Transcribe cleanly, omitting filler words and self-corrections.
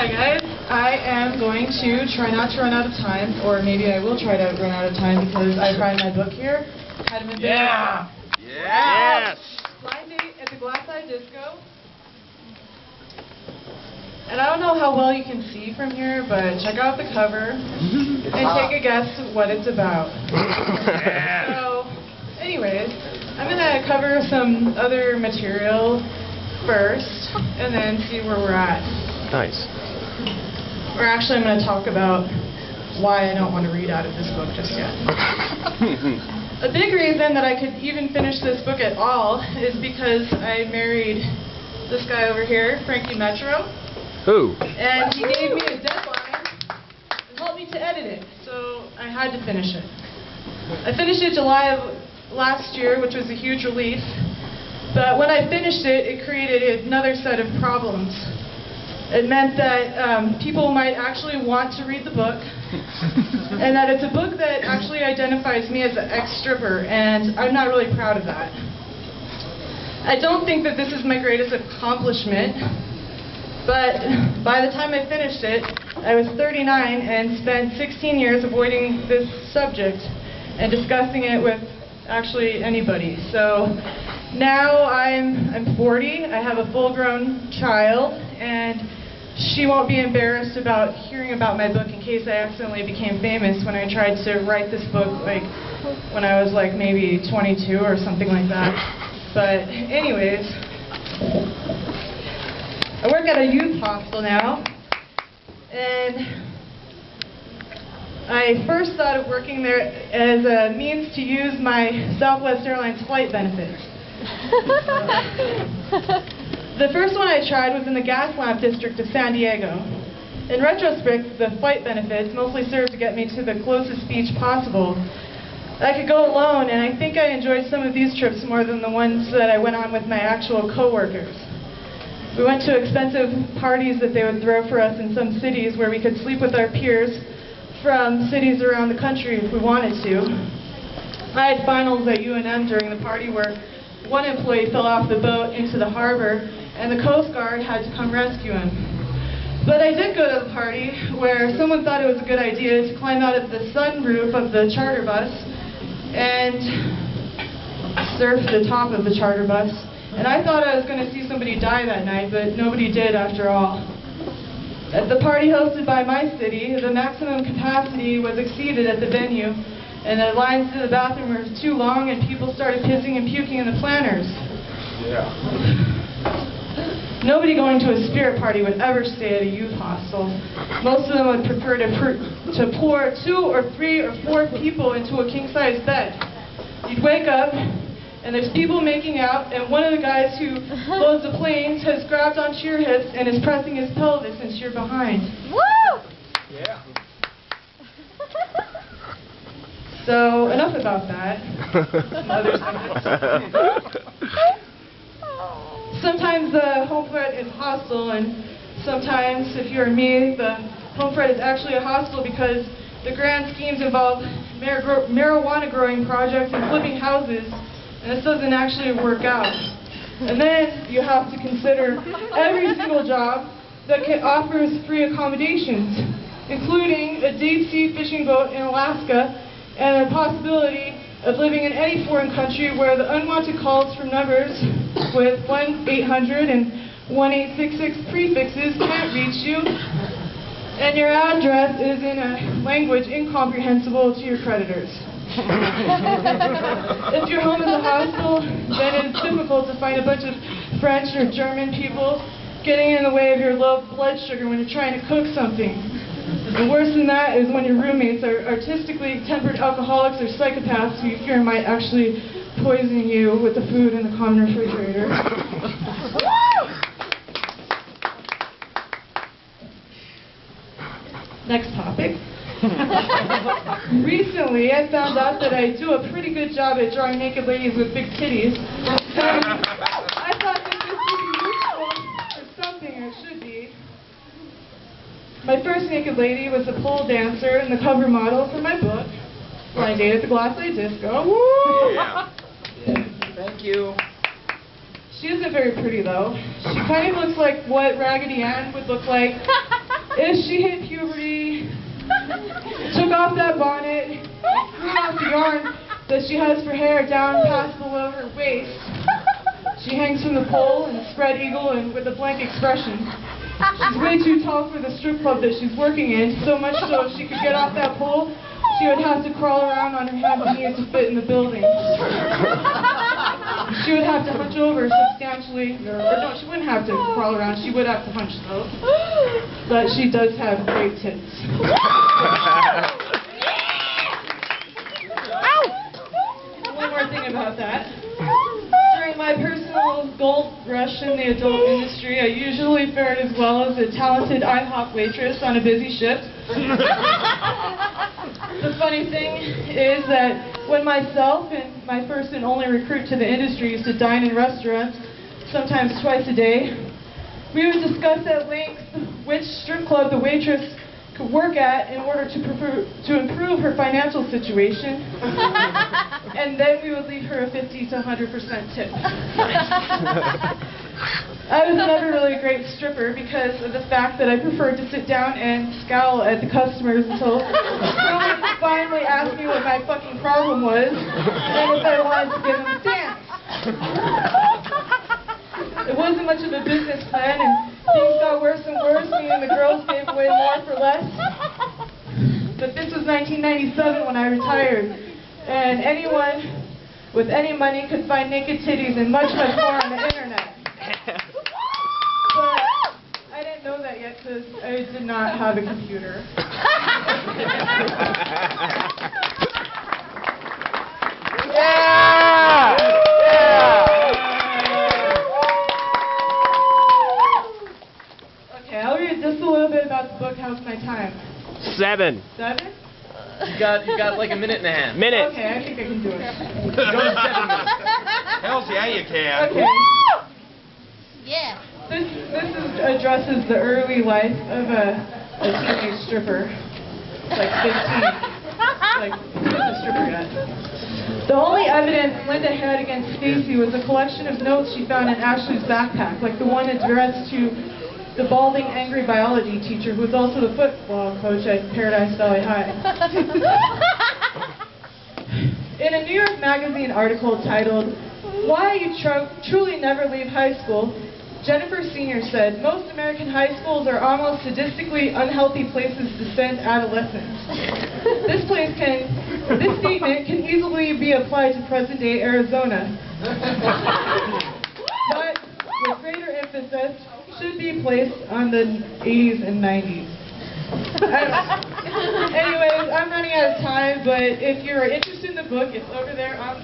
Hi guys, I am going to try not to run out of time, or maybe I will try to run out of time because I find my book here. Yeah! Yes! Blind Date at the Glass-Eyed Disco. And I don't know how well you can see from here, but check out the cover and take a guess what it's about. So, anyways, I'm going to cover some other material first, and then see where we're at. Nice. Or actually, I'm going to talk about why I don't want to read out of this book just yet. A big reason that I could even finish this book at all is because I married this guy over here, Frankie Metro. Who? And he gave me a deadline and helped me to edit it, so I had to finish it. I finished it July of last year, which was a huge relief. But when I finished it, it created another set of problems. It meant that people might actually want to read the book, and that it's a book that actually identifies me as an ex-stripper, and I'm not really proud of that. I don't think that this is my greatest accomplishment, but by the time I finished it, I was 39 and spent 16 years avoiding this subject and discussing it with actually anybody. So now I'm 40, I have a full-grown child, and she won't be embarrassed about hearing about my book in case I accidentally became famous when I tried to write this book like when I was like maybe 22 or something like that. But anyways, I work at a youth hostel now, and I first thought of working there as a means to use my Southwest Airlines flight benefits. The first one I tried was in the gas lamp district of San Diego. In retrospect, the flight benefits mostly served to get me to the closest beach possible. I could go alone, and I think I enjoyed some of these trips more than the ones that I went on with my actual coworkers. We went to expensive parties that they would throw for us in some cities where we could sleep with our peers from cities around the country if we wanted to. I had finals at UNM during the party where one employee fell off the boat into the harbor and the Coast Guard had to come rescue him. But I did go to the party where someone thought it was a good idea to climb out of the sunroof of the charter bus and surf the top of the charter bus. And I thought I was going to see somebody die that night, but nobody did after all. At the party hosted by my city, the maximum capacity was exceeded at the venue, and the lines to the bathroom were too long, and people started pissing and puking in the planters. Yeah. Nobody going to a spirit party would ever stay at a youth hostel. Most of them would prefer to pour 2 or 3 or 4 people into a king-size bed. You'd wake up, and there's people making out, and one of the guys who loads the planes has grabbed onto your hips and is pressing his pelvis into your behind. Woo! Yeah. So, enough about that. Some other things. Sometimes the home front is hostile, and sometimes, if you're me, the home front is actually a hostel because the grand schemes involve marijuana growing projects and flipping houses, and this doesn't actually work out. And then you have to consider every single job that offers free accommodations, including a deep-sea fishing boat in Alaska and the possibility of living in any foreign country where the unwanted calls from numbers with 1-800 and 1866 prefixes can't reach you, and your address is in a language incomprehensible to your creditors. If your home is a hostel, then it's difficult to find a bunch of French or German people getting in the way of your low blood sugar when you're trying to cook something. And worse than that is when your roommates are artistically tempered alcoholics or psychopaths who you fear might actually poison you with the food in the common refrigerator. Next topic. Recently, I found out that I do a pretty good job at drawing naked ladies with big titties. I thought that this would be useful for something, or it should be. My first naked lady was a pole dancer and the cover model for my book, Blind Date at the Glass-Eyed Disco. Woo! Yeah. Thank you. She isn't very pretty, though. She kind of looks like what Raggedy Ann would look like If she hit puberty, took off that bonnet, threw off the yarn that she has for hair down past below her waist, she hangs from the pole in a spread eagle and with a blank expression. She's way too tall for the strip club that she's working in, so much so if she could get off that pole, she would have to crawl around on her hands and knees to fit in the building. She would have to hunch over substantially, or no, she wouldn't have to crawl around, she would have to hunch though. But she does have great tits. One more thing about that. During my personal gold rush in the adult industry, I usually fared as well as a talented IHOP waitress on a busy shift. The funny thing is that when myself and my first and only recruit to the industry used to dine in restaurants, sometimes twice a day, we would discuss at length which strip club the waitress could work at in order to improve her financial situation, and then we would leave her a 50 to 100% tip. I was never really a great stripper because of the fact that I preferred to sit down and scowl at the customers until someone finally asked me what my fucking problem was and if I wanted to give them a dance. It wasn't much of a business plan, and things got worse and worse, meaning the girls gave away more for less. But this was 1997 when I retired, and anyone with any money could find naked titties and much, much more on the internet. But I didn't know that yet because I did not have a computer. Yeah! Okay, I'll read just a little bit about the book. How's my time? 7. 7? You got like a minute and a half. Minutes. Okay, I think I can do it. Go to 7 minutes. Hells yeah, you can. Okay. Yeah. This addresses the early life of a teenage stripper, like 15. Like, who's a stripper yet? The only evidence Linda had against Stacy was a collection of notes she found in Ashley's backpack, like the one addressed to the balding, angry biology teacher who was also the football coach at Paradise Valley High. In a New York Magazine article titled, "Why You Truly Never Leave High School," Jennifer Sr. said, "Most American high schools are almost sadistically unhealthy places to send adolescents. This statement can easily be applied to present-day Arizona, but with greater emphasis should be placed on the 80s and 90s. Anyways, I'm running out of time, but if you're interested in the book, it's over there on